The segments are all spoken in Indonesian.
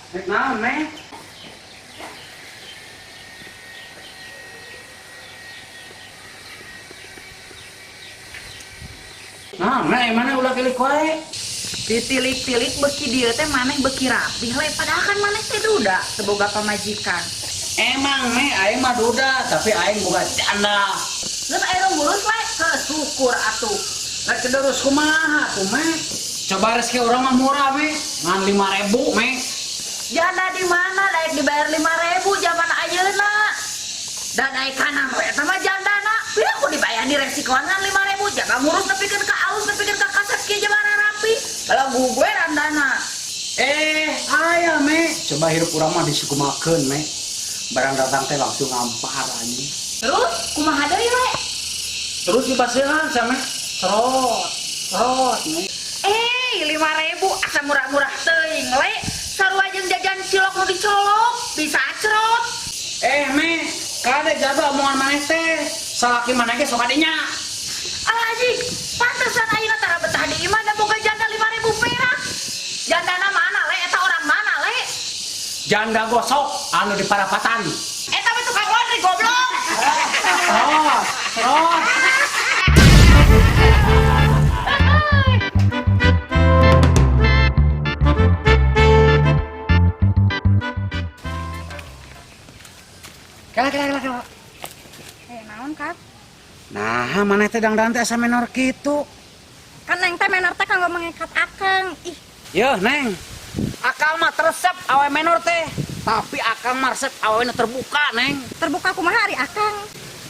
Naon, Meh? Nah, Meh, mana ulah pilih koe? Ditilik-tilik beki dieu teh maneh beki rapih we padahal kan maneh teh duda seboga pamajikan. Emang, Meh, aing mah duda, tapi aing boga janda. Geus aya ngurus we syukur atuh. Rek terus kumaha tuh, Meh? Coba rezeki urang mah murah, Meh. Ngan 5.000, Meh. Janda di mana daek dibayar 5.000 zaman ayeuna. Dan daek kana we eta mah jandana. Pira ku dibayar di resikoan ngan 5.000 jaga ngurus nepikeun ka alus nepikeun ka kaset kieu zaman rapi. Kalau gue randana. Aya, Meh. Coba hirup urang mah disukumakeun, Meh. Barang datang teh langsung ngampar anjing. Terus kumaha deui we? Terus dipaseuhan sa, Meh. Serot, Meh. 5.000 asa murah-murah teuing we. Sarua jeung jajan cilok nu dicolok bisa cerot. Meh, kade jaga omongan maneh teh. Salaki maneh ge sok adinya. Anjing, pantesan ayeuna tara betah di imah da boga janda 5.000 perak. Jandana mana le? Eta orang mana le? Janda gosok anu di parapatan. Eta mah tukang laundry goblok. Terus. Kala. Naon Kak? Nah, maneh teh dangdan teh asa menor kitu. Kan neng teh menor teh kanggo mengikat akang. Ih, Yo, Neng. Akal mah teresep awe menor teh. Tapi akang mah resep awe terbuka, Neng. terbuka kumaha ari akang?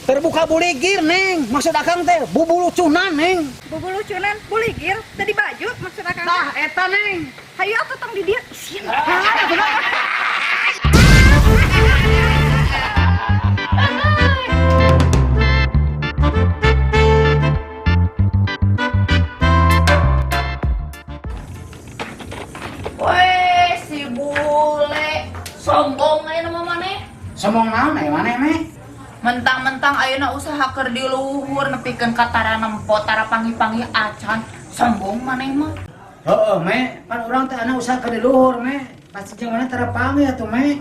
Terbuka buligir, Neng. Maksud akang teh bubulucunan, Neng. Bubu lucunan, buligir, tadi baju maksud akang. Tah, eta, Neng. Hayu atuh tong di dieu. Sieun. Weh, si bule sombong ayeuna mah maneh. Somong naon maneh, Meh? Mentang-mentang ayeuna usaha keur di luhur nepikeun ka tara nempo tara panggih-panggih acan. Sombong maneh mah. Heeh, Meh. Pan urang teh anu usaha ka di luhur, Meh. Pasti jeung maneh terapang ya tuh, Meh.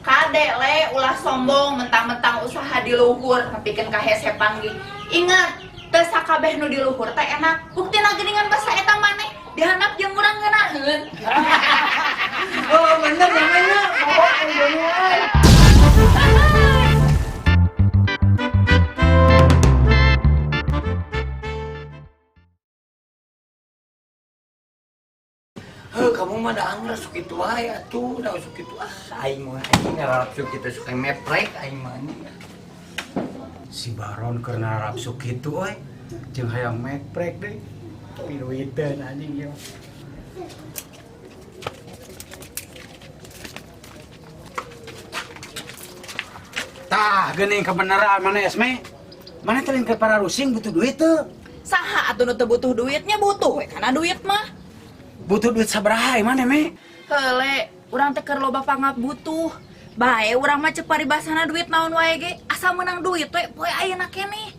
Kade le ulah sombong mentang-mentang usaha di luhur nepikeun ka hese panggih. Ingat, teu sakabeh nu di luhur teh enak. Buktina geuningan basa eta maneh dihandap jeung urang ngeunaheun. Oh, bener ya, Meh. Bawa kunjungan. Kamu mah da anggar sok kitu wae atuh, da sok kitu aing mah aing ngararap sok kitu sok meprek aing mah. Si Baron keur narapsu kitu we. Jeung hayang meprek deui. Piluiteun anjing ieu. Tah, geuning kebenaran maneh Esme. Maneh teh lain ke para rusing butuh duit teu. Saha atuh nu teu butuh duitnya butuh we kana duit mah. Butuh duit sabaraha maneh, Me? Heule, urang teh keur loba pangap butuh. Bae urang mah ceuk paribasana duit naon wae ge, asal menang duit we poe ayeuna keneh.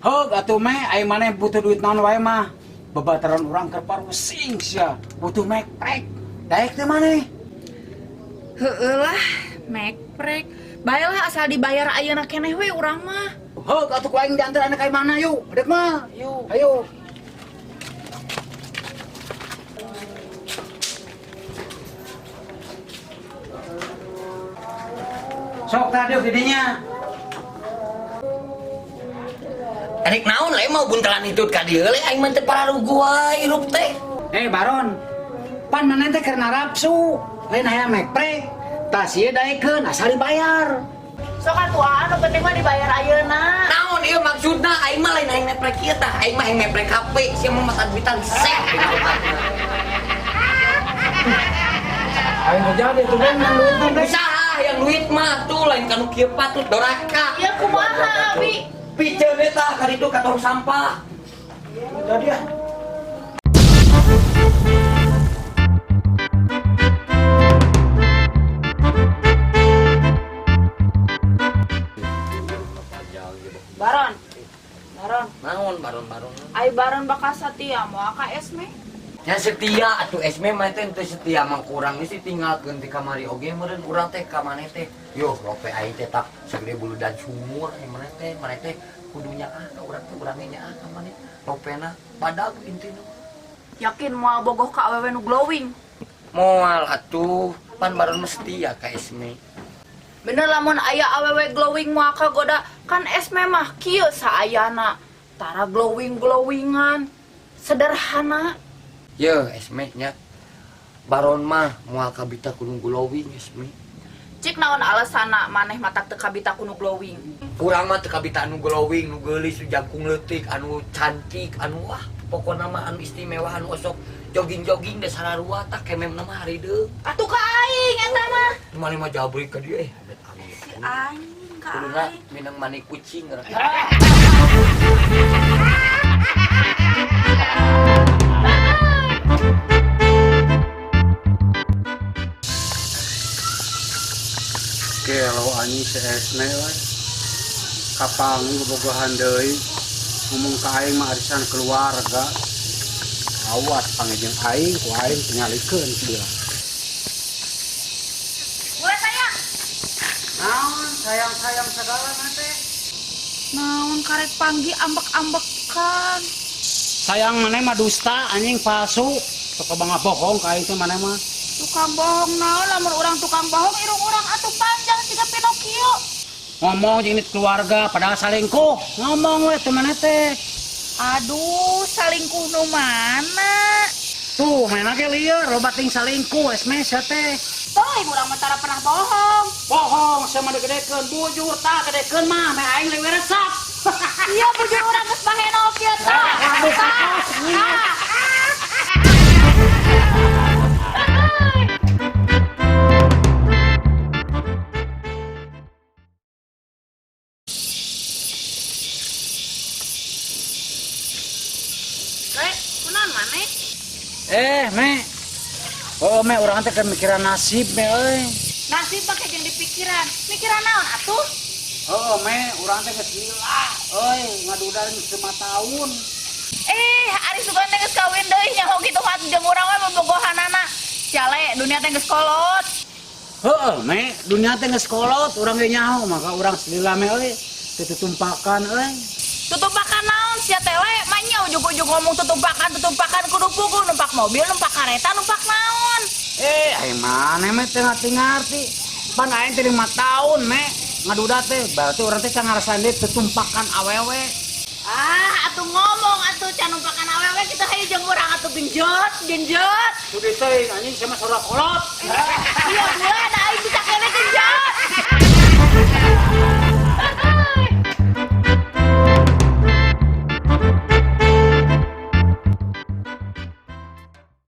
Heug atuh Me, ai maneh butuh duit naon wae mah. Babataran urang keur parusing sia, butuh meprek. Daek teh maneh. Heueuh lah, mekrek. Bae lah asal dibayar ayeuna keneh we urang mah. Heug atuh ku aing diantar anak ka mana yuk. Dek mah. Yuk. Ayo. Sok tadi videonya. Adik naon le mau buntelan hitut ka dieu le aing mah teu pararugu wae hirup teh. Baron. Pan maneh teh keur narapsu. Lain hayang meprek. Tah sieu daekeun asal dibayar. Sok atuh anu penting mah dibayar ayeuna. Naon ieu maksudna aing mah lain hayang meprek kieu tah, aing mah hayang meprek HP, sia mah makan duitan sek. Aing jadi tuh kan yang duit kan. Usaha yang duit mah tuh lain kanu kieu patut doraka. Ya kumaha abi? Piceun eta ka ditu ka tong sampah. Jadi ya. Baron. Naon baron. Ai Baron bakal satia moal ka Esme. Yang setia atuh esme mah teh teu setia mang kurang geus ditinggalkeun ti kamari oge meureun urang teh ka maneh teh. Yo rope aing teh tak sagede bulu dan sumur maneh teh kudunya ka urang teh urang nya ka maneh. Ropena badag intina. Yakin moal bogoh ka awewe nu glowing? Moal atuh pan baron mah setia ka esme. Bener lamun aya awewe glowing moal kagoda kan esme mah kieu saayana. Tara glowingan sederhana. Ye esme nya baron mah moal kabita kudu glowing esme. Cik naon alasana maneh matak teu kabita kudu glowing? Kurang mah teu kabita anu glowing, nu geulis, nu jangkung leutik, anu cantik, anu wah pokona mah anu istimewa anu osok jogging-jogging da sararua tak kememna mah harideung. Atuh ka aing eta mah. Mani mah jabrik ka dieu Si aing ka Kuduna aing. minang mani kucing. Kalau ani seesme we kapang bogohan deui ngomong ka aing mah arisan keluarga awas pangejeng aing ku aing tingalikeun dia. Gue sayang. Naon sayang segala teh. Naon karek panggi ambek-ambekan. Sayang maneh mah dusta anjing palsu. Sok bangga bohong ka aing teh maneh mah. Tukang bohong naon lamun urang tukang bohong irung urang atuh panjang siga Pinocchio. Ngomong jeung keluarga padahal salingkuh. Ngomong we teh maneh teh. Aduh, salingkuh nu mana? Tuh, main lagi lieur, loba ting salingkuh, esme sia teh. Toh, urang mah tara pernah bohong. Bohong, sama digedekeun, bujur tah gedekeun mah, meh aing leuwih resep. Iya, bujur urang geus bahenok kieu tah. Me. Oh, me urang teh keur mikiran nasib me euy. Nasib pake jeung dipikiran. Mikiran naon atuh? Oh, me urang teh geus gila euy, ngaduda 5 tahun. Ari sugan teh geus kawin deui nyaho kitu mah jeung urang we bobogohanana. Jale, dunia teh geus kolot. Heeh, me, dunia teh geus kolot, urang ge nyaho, maka urang salila me euy. Teu tutumpakan euy. Tutumpakan naon sia teh we? Manya ujug-ujug ngomong tutumpakan kudu pukul numpak mobil, numpak kareta, numpak naon? Ai maneh me teu ngarti-ngarti. Pan aing teh 5 tahun me ngaduda teh, berarti urang teh can ngarasain deui tutumpakan awewe. Atuh ngomong atuh can numpakan awewe kita hayu jeung urang atuh genjot. Sudah teh anjing sama saudara kolot. Iya bulan